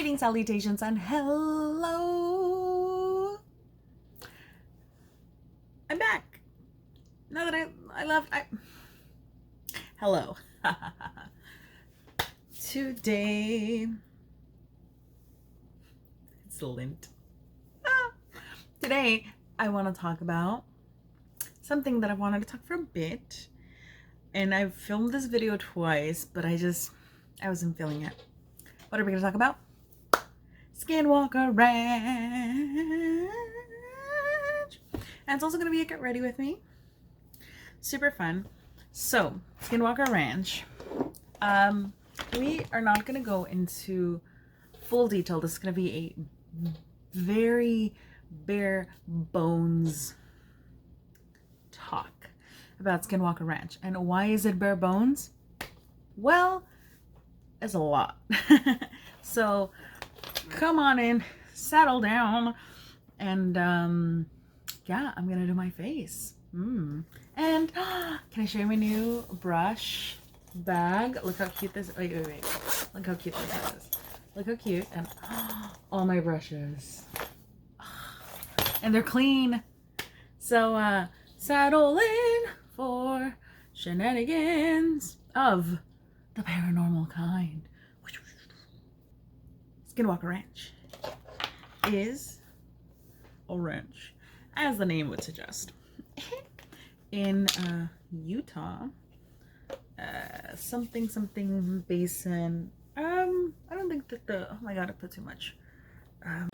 Greetings, salutations, and hello. I'm back. Now that I left, hello. Today, it's lint. Today, I want to talk about something that I wanted to talk for a bit. And I've filmed this video twice, but I wasn't feeling it. What are we going to talk about? Skinwalker Ranch. And it's also going to be a get ready with me. Super fun. So, Skinwalker Ranch. We are not going to go into full detail. This is going to be a very bare bones talk about Skinwalker Ranch. And why is it bare bones? Well, it's a lot. So come on in, settle down, and yeah, I'm gonna do my face. And can I show you my new brush bag? Look how cute this. Wait. Look how cute this is. Look how cute, and all my brushes, and they're clean. So settle in for shenanigans of the paranormal kind. Skinwalker Ranch is a ranch, as the name would suggest, in Utah. Something basin. I don't think that oh my god, I put too much.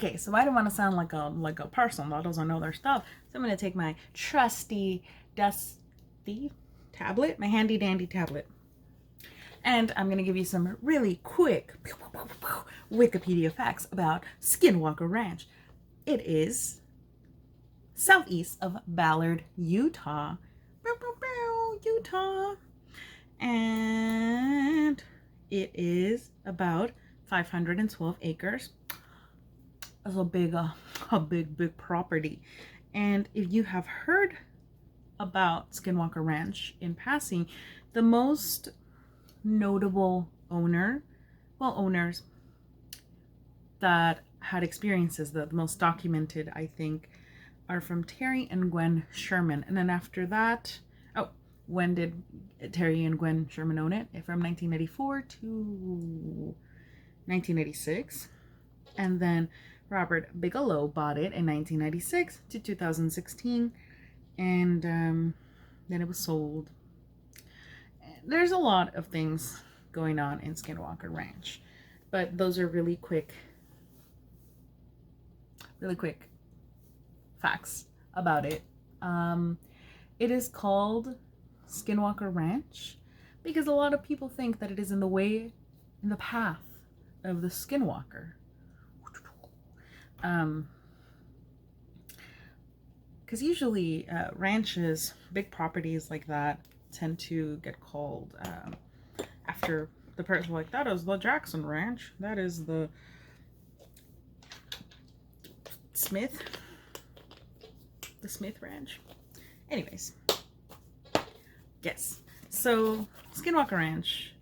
Okay, so I don't want to sound like a person that doesn't know their stuff. So I'm gonna take my trusty, dusty tablet, my handy dandy tablet. And I'm going to give you some really quick Wikipedia facts about Skinwalker Ranch. It is southeast of Ballard, Utah. Utah. And it is about 512 acres. That's a big property. And if you have heard about Skinwalker Ranch in passing, the most notable owners that had experiences, the most documented, I think, are from Terry and Gwen Sherman. And then after that, when did Terry and Gwen Sherman own it? From 1984 to 1986. And then Robert Bigelow bought it in 1996 to 2016. And then it was sold. There's a lot of things going on in Skinwalker Ranch, but those are really quick facts about it. It is called Skinwalker Ranch because a lot of people think that it is in the path of the Skinwalker. Because usually ranches, big properties like that, tend to get called after the person, like, that is the Jackson Ranch, that is the Smith Ranch. Anyways, yes, so Skinwalker Ranch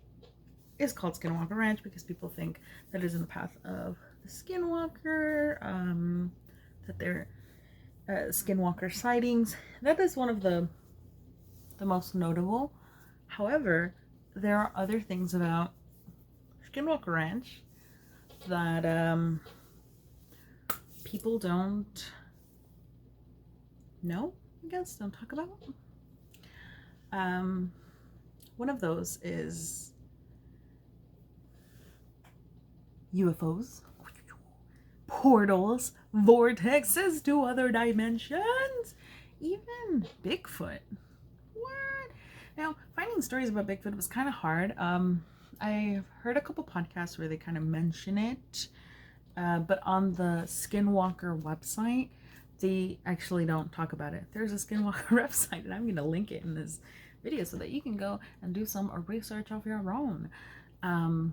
is called Skinwalker Ranch because people think that it is in the path of the Skinwalker, that they're Skinwalker sightings. That is one of the most notable. However, there are other things about Skinwalker Ranch that people don't know, I guess, don't talk about. One of those is UFOs, portals, vortexes to other dimensions, even Bigfoot. Now, finding stories about Bigfoot was kind of hard. I've heard a couple podcasts where they kind of mention it, but on the Skinwalker website, they actually don't talk about it. There's a Skinwalker website, and I'm going to link it in this video so that you can go and do some research of your own. But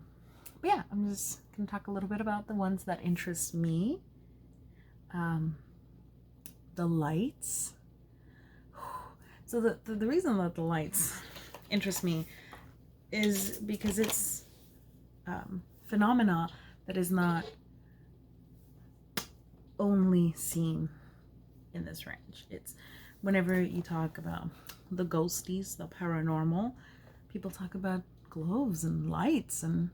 yeah, I'm just going to talk a little bit about the ones that interest me. The lights. So the reason that the lights interest me is because it's phenomena that is not only seen in this ranch. It's whenever you talk about the ghosties, the paranormal, people talk about globes and lights. And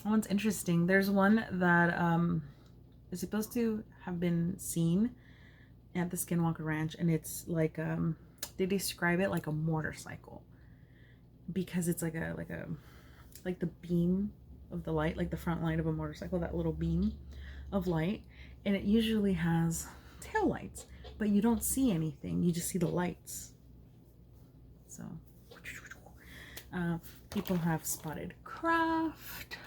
one's interesting. There's one that is supposed to have been seen at the Skinwalker Ranch, and it's like they describe it like a motorcycle, because it's like the beam of the light, like the front light of a motorcycle, that little beam of light, and it usually has tail lights, but you don't see anything, you just see the lights. So people have spotted craft.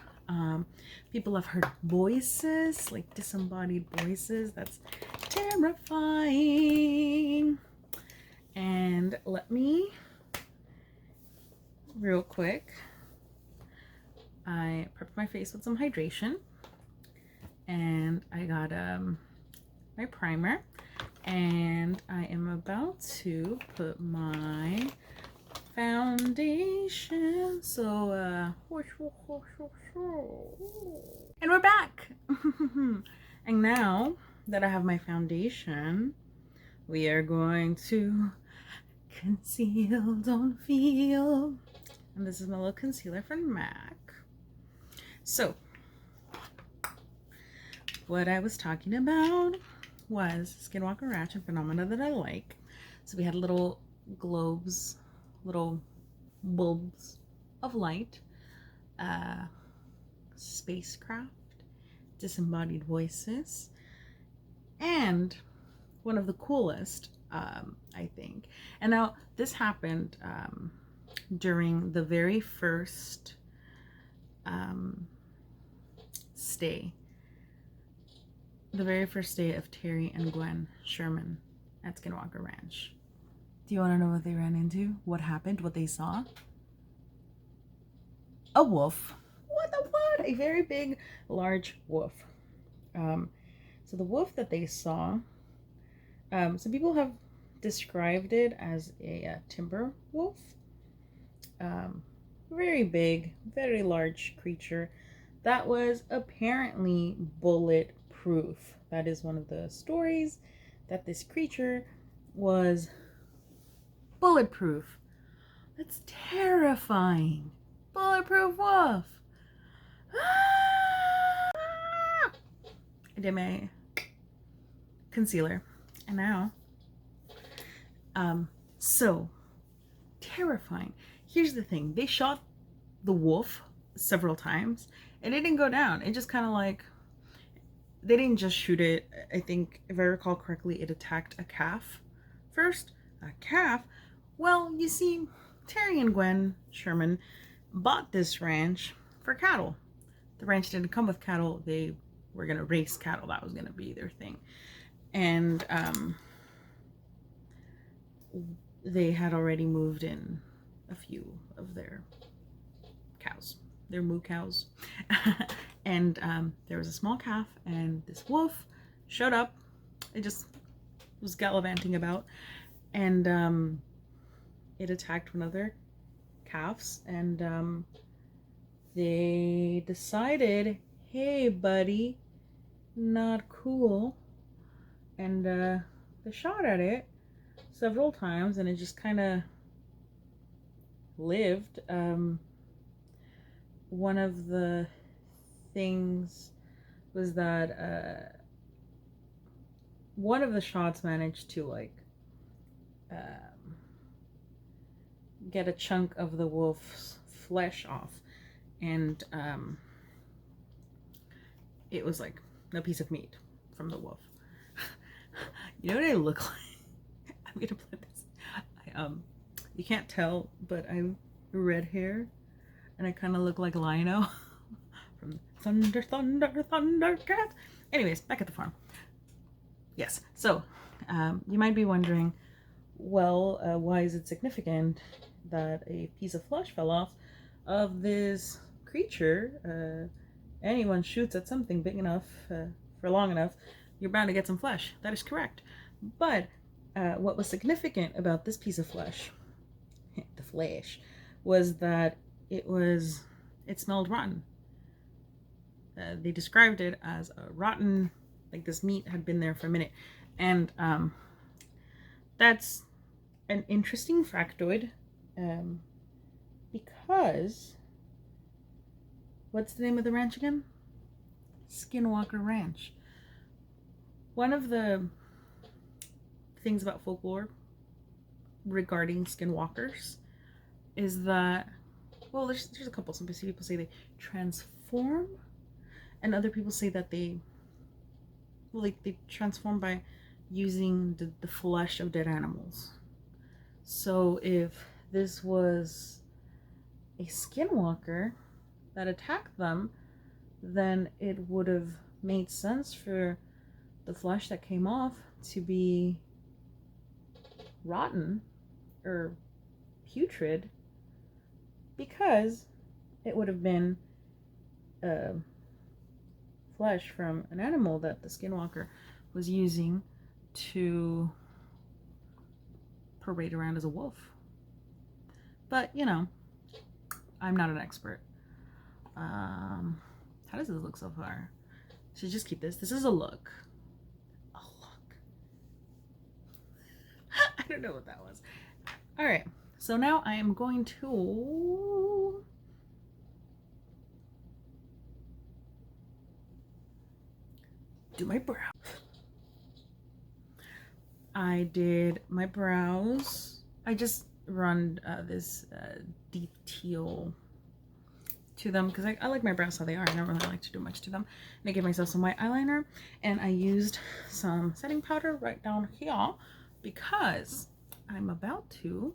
People have heard voices, like disembodied voices. That's terrifying. And let me, real quick, I prepped my face with some hydration, and I got my primer, and I am about to put my foundation. So and we're back. And now that I have my foundation, we are going to conceal, don't feel. And this is my little concealer from MAC. So what I was talking about was Skinwalker Ranch and phenomena that I like. So we had little globes, little bulbs of light, spacecraft, disembodied voices, and one of the coolest, I think. And now this happened during the very first stay. The very first day of Terry and Gwen Sherman at Skinwalker Ranch. Do you want to know what they ran into? What happened? What they saw? A wolf. What the what? A very big, large wolf. So the wolf that they saw, some people have described it as a timber wolf. Very big, very large creature that was apparently bulletproof. That is one of the stories, that this creature was bulletproof. That's terrifying. Bulletproof wolf. I did my concealer, and now so terrifying. Here's the thing, they shot the wolf several times and it didn't go down. It just kind of like, they didn't just shoot it. I think, if I recall correctly, it attacked a calf first. A calf? Well, you see, Terry and Gwen Sherman bought this ranch for cattle. The ranch didn't come with cattle. They were going to race cattle. That was going to be their thing. And they had already moved in a few of their cows, their moo cows. And there was a small calf, and this wolf showed up. It just was gallivanting about, and it attacked one of their calves, and they decided, hey buddy, not cool, and they shot at it several times, and it just kind of lived. One of the things was that one of the shots managed to like get a chunk of the wolf's flesh off, and it was like a piece of meat from the wolf. You know what I look like? I'm gonna put this. You can't tell, but I have red hair, and I kind of look like Lionel from Thunder, Thunder, Thundercats. Anyways, back at the farm. Yes, so you might be wondering, well, why is it significant that a piece of flesh fell off of this creature? Anyone shoots at something big enough for long enough, you're bound to get some flesh. That is correct. But what was significant about this piece of flesh, the flesh, was that it smelled rotten. They described it as a rotten like this meat had been there for a minute. And that's an interesting factoid, because what's the name of the ranch again? Skinwalker Ranch. One of the things about folklore regarding skinwalkers is that, well, there's a couple. Some people say they transform, and other people say that they transform by using the flesh of dead animals. So if this was a skinwalker that attacked them, then it would have made sense for the flesh that came off to be rotten or putrid, because it would have been flesh from an animal that the skinwalker was using to parade around as a wolf. But, you know, I'm not an expert. How does this look so far? Should just keep this. This is a look. A look. I don't know what that was. All right. So now I am going to do my brows. I did my brows. I just run this deep teal to them because I like my brows how they are. I don't really like to do much to them. And I gave myself some white eyeliner, and I used some setting powder right down here because I'm about to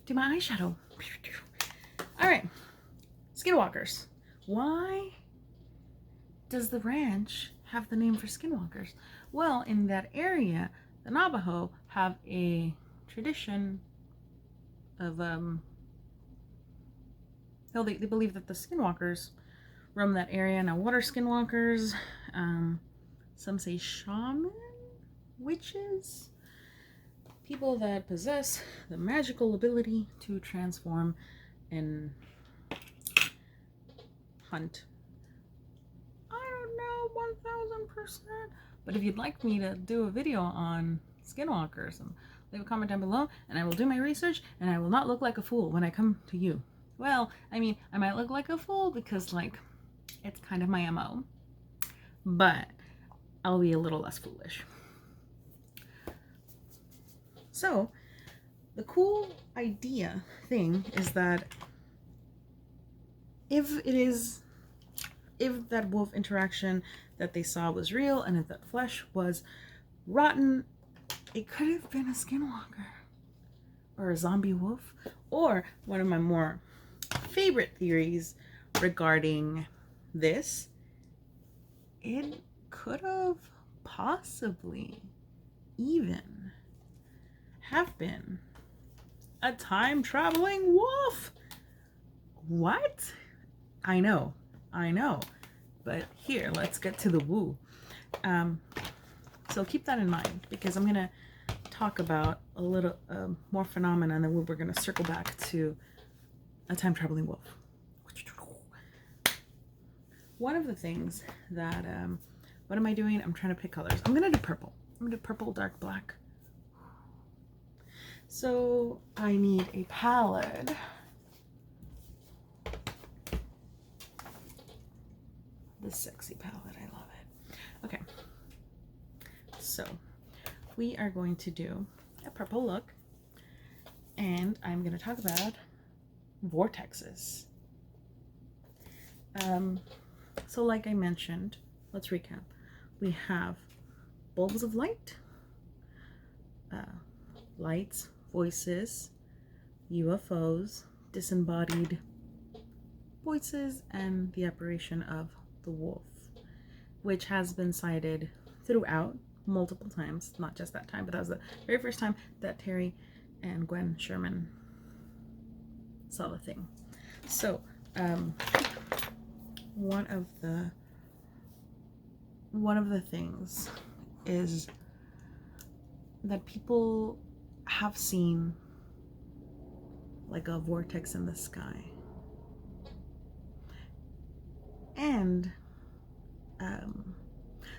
do my eyeshadow. All right, Skinwalkers. Why does the ranch have the name for Skinwalkers? Well, in that area, the Navajo have a tradition of they believe that the skinwalkers roam that area. Now, what are skinwalkers? Some say shaman, witches, people that possess the magical ability to transform and hunt. I don't know 1000%, but if you'd like me to do a video on skinwalkers, leave a comment down below, and I will do my research, and I will not look like a fool when I come to you. Well, I mean, I might look like a fool because, like, it's kind of my MO, but I'll be a little less foolish. So, the cool idea thing is that if that wolf interaction that they saw was real, and if that flesh was rotten, it could have been a skinwalker or a zombie wolf, or one of my more favorite theories regarding this, it could have possibly even have been a time-traveling wolf. What? I know, but here, let's get to the woo. So keep that in mind, because I'm gonna talk about a little more phenomena, and then we're gonna circle back to a time-traveling wolf. One of the things that what am I doing? I'm trying to pick colors. I'm gonna do purple. I'm gonna do purple, dark black. So I need a palette. This sexy palette, I love it. Okay, so we are going to do a purple look, and I'm going to talk about vortexes. So like I mentioned, let's recap. We have bulbs of light, lights, voices, UFOs, disembodied voices, and the apparition of the wolf, which has been cited throughout multiple times, not just that time, but that was the very first time that Terry and Gwen Sherman saw the thing. So one of the things is that people have seen like a vortex in the sky, and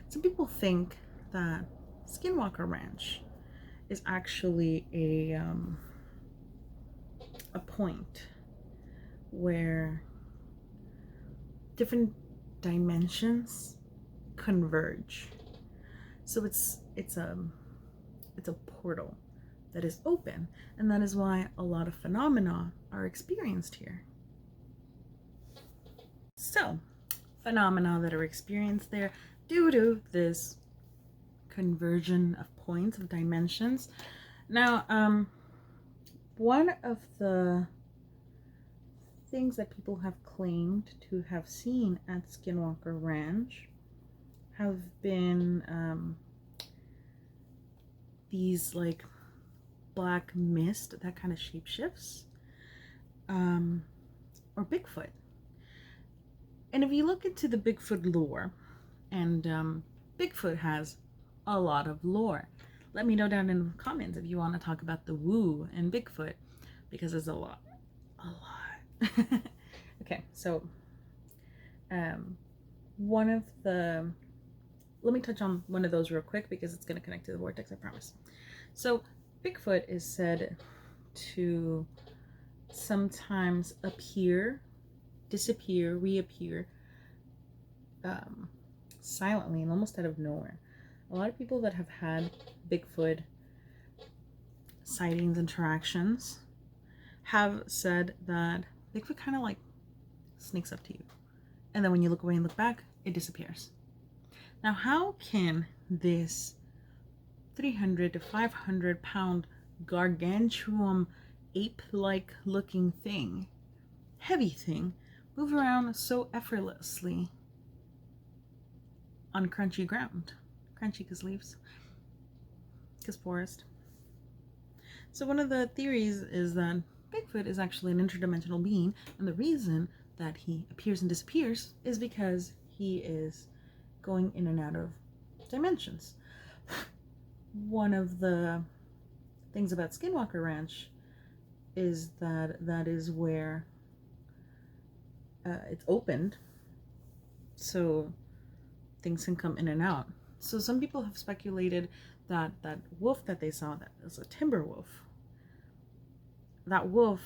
some people think that Skinwalker Ranch is actually a point where different dimensions converge. So it's a portal that is open, and that is why a lot of phenomena are experienced here. So, phenomena that are experienced there due to this conversion of points, of dimensions. Now, one of the things that people have claimed to have seen at Skinwalker Ranch have been these like black mist that kind of shapeshifts, or Bigfoot. And if you look into the Bigfoot lore, and Bigfoot has a lot of lore. Let me know down in the comments if you want to talk about the woo and Bigfoot, because there's a lot. Okay, so one of the, let me touch on one of those real quick because it's going to connect to the vortex, I promise. So Bigfoot is said to sometimes appear, disappear, reappear silently and almost out of nowhere. A lot of people that have had Bigfoot sightings, interactions, have said that Bigfoot kind of like sneaks up to you, and then when you look away and look back, it disappears. Now, how can this 300 to 500 pound gargantuan ape-like looking thing, heavy thing, move around so effortlessly on crunchy ground? Crunchy because leaves, because forest. So one of the theories is that Bigfoot is actually an interdimensional being, and the reason that he appears and disappears is because he is going in and out of dimensions. One of the things about Skinwalker Ranch is that that is where it's opened, so things can come in and out. So some people have speculated that that wolf that they saw, that was a timber wolf, that wolf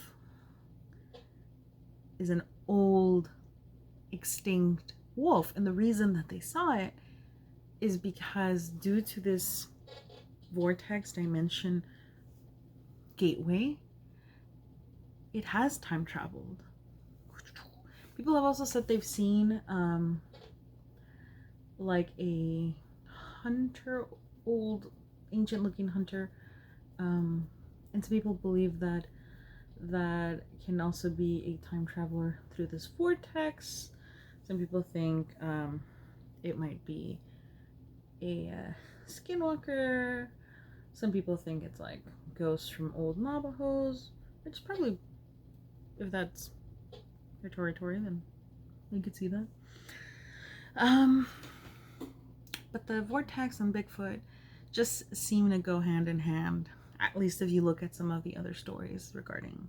is an old extinct wolf, and the reason that they saw it is because due to this vortex dimension gateway, it has time traveled. People have also said they've seen like a hunter, old ancient looking hunter, and some people believe that that can also be a time traveler through this vortex. Some people think it might be a skinwalker. Some people think it's like ghosts from old Navajos, which probably, if that's your territory, then you could see that. But the vortex and Bigfoot just seem to go hand in hand, at least if you look at some of the other stories regarding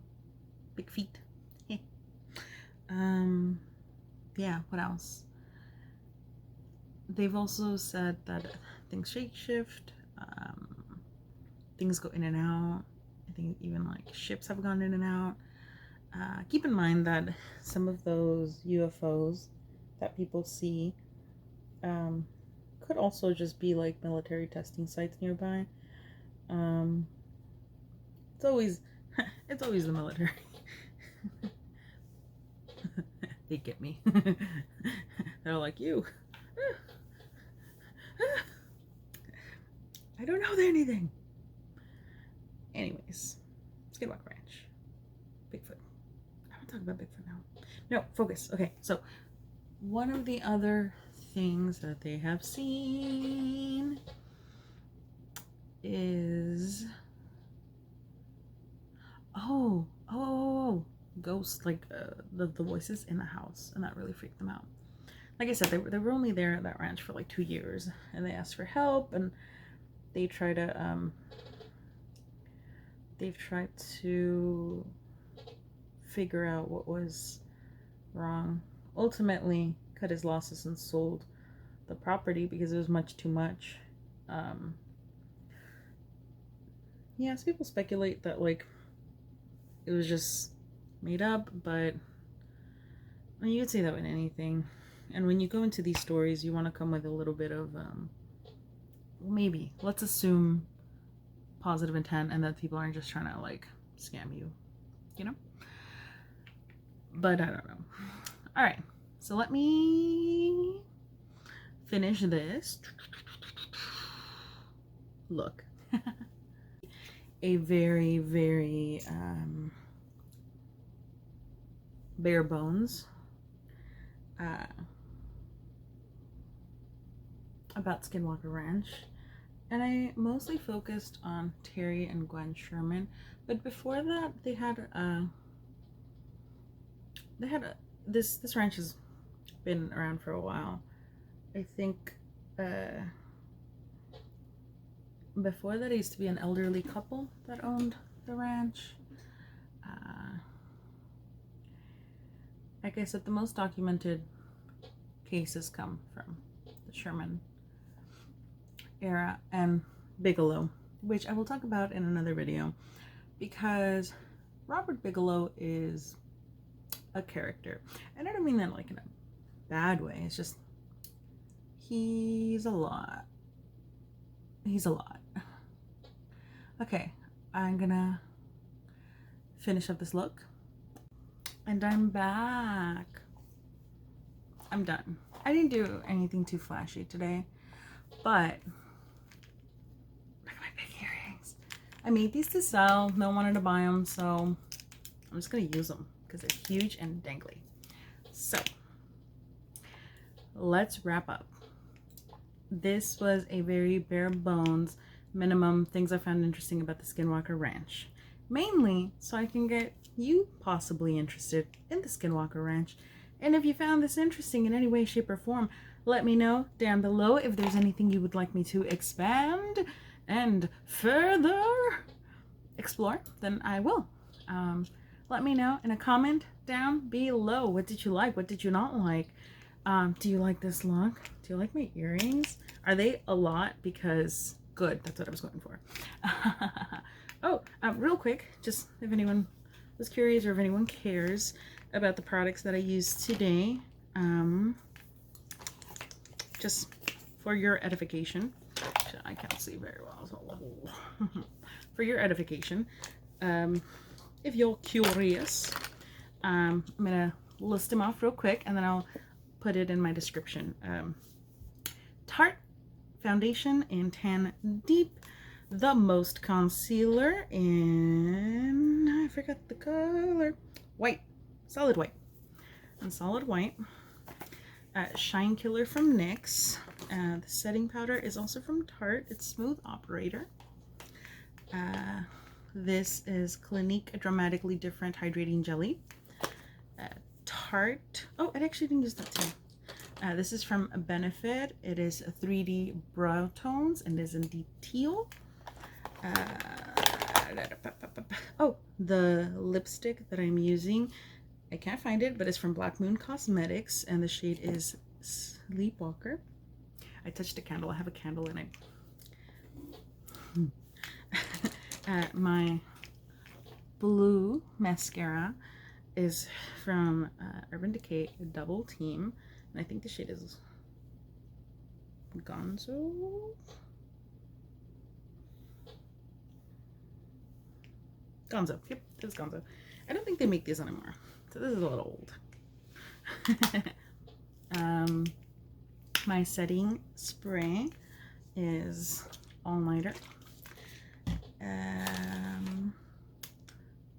big feet. Yeah, what else? They've also said that things shift, things go in and out. I think even like ships have gone in and out. Keep in mind that some of those UFOs that people see could also just be like military testing sites nearby. It's always the military. They get me. They're like, you. I don't know anything. Anyways, Skinwalker Ranch. Bigfoot. I want to talk about Bigfoot now. No, focus. Okay, so one of the other things that they have seen is ghosts, like the voices in the house, and that really freaked them out. Like I said, they were only there at that ranch for like 2 years, and they asked for help, and they try to they've tried to figure out what was wrong. Ultimately cut his losses and sold the property because it was much too much. Yeah, so people speculate that like it was just made up, but I mean, you could say that with anything. And when you go into these stories, you want to come with a little bit of maybe, let's assume, positive intent and that people aren't just trying to like scam you, you know? But I don't know. All right, so let me finish this look. A very, very bare bones about Skinwalker Ranch, and I mostly focused on Terry and Gwen Sherman, but before that they had this ranch has been around for a while. I think before that it used to be an elderly couple that owned the ranch. Like I said, the most documented cases come from the Sherman era and Bigelow, which I will talk about in another video, because Robert Bigelow is a character, and I don't mean that like in a bad way. It's just he's a lot. Okay, I'm gonna finish up this look and I'm back. I'm done. I didn't do anything too flashy today, but look at my big earrings. I made these to sell. No one wanted to buy them, so I'm just gonna use them because they're huge and dangly. So let's wrap up. This was a very bare bones minimum things I found interesting about the Skinwalker Ranch, mainly so I can get you possibly interested in the Skinwalker Ranch. And if you found this interesting in any way, shape, or form, let me know down below if there's anything you would like me to expand and further explore, then I will. Let me know in a comment down below. What did you like? What did you not like? Do you like this look? Do you like my earrings? Are they a lot? Because good, that's what I was going for. Oh, real quick, just if anyone was curious or if anyone cares about the products that I used today, just for your edification. I can't see very well, so for your edification, if you're curious, I'm gonna list them off real quick and then I'll put it in my description. Tarte foundation in Tan Deep, the most concealer in, I forgot the color, white, solid white, and solid white. Shine Killer from NYX. The setting powder is also from Tarte. It's Smooth Operator. This is Clinique, a dramatically different hydrating jelly. Tarte, oh, I actually didn't use that too. This is from Benefit. It is 3D brow tones and is in deep teal. Oh, the lipstick that I'm using, I can't find it, but it's from Blackmoon Cosmetics and the shade is Sleepwalker. I touched a candle. I have a candle in it. My blue mascara is from Urban Decay Double Team, and I think the shade is Gonzo. Gonzo, yep, it's Gonzo. I don't think they make these anymore, so this is a little old. My setting spray is All Nighter.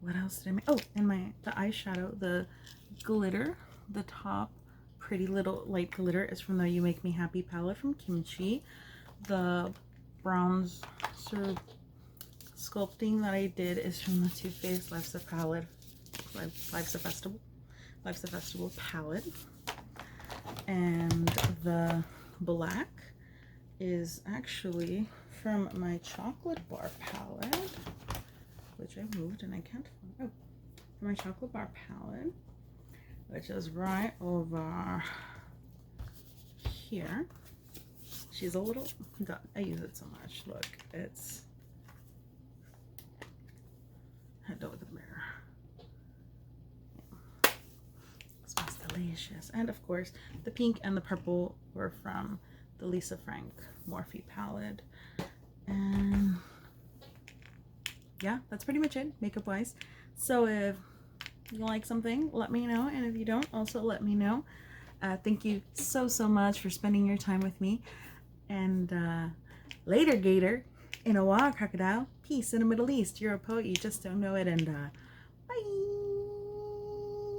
What else did I make? Oh, and the eyeshadow, the glitter, the top pretty little light glitter is from the You Make Me Happy palette from Kimchi. The bronze sort of sculpting that I did is from the Too Faced Life's the palette, Life's the Festival palette. And the black is actually from my chocolate bar palette, which I moved and I can't find. Oh, from my chocolate bar palette, which is right over here. she's a little done. I use it so much. Look, it's, I don't look at the mirror. It smells delicious. And of course, the pink and the purple were from the Lisa Frank Morphe palette. And yeah, that's pretty much it makeup wise. So if you like something, let me know, and if you don't, also let me know. Thank you so much for spending your time with me, and later gator, in a while crocodile, peace in the Middle East. You're a poet, you just don't know it, and bye.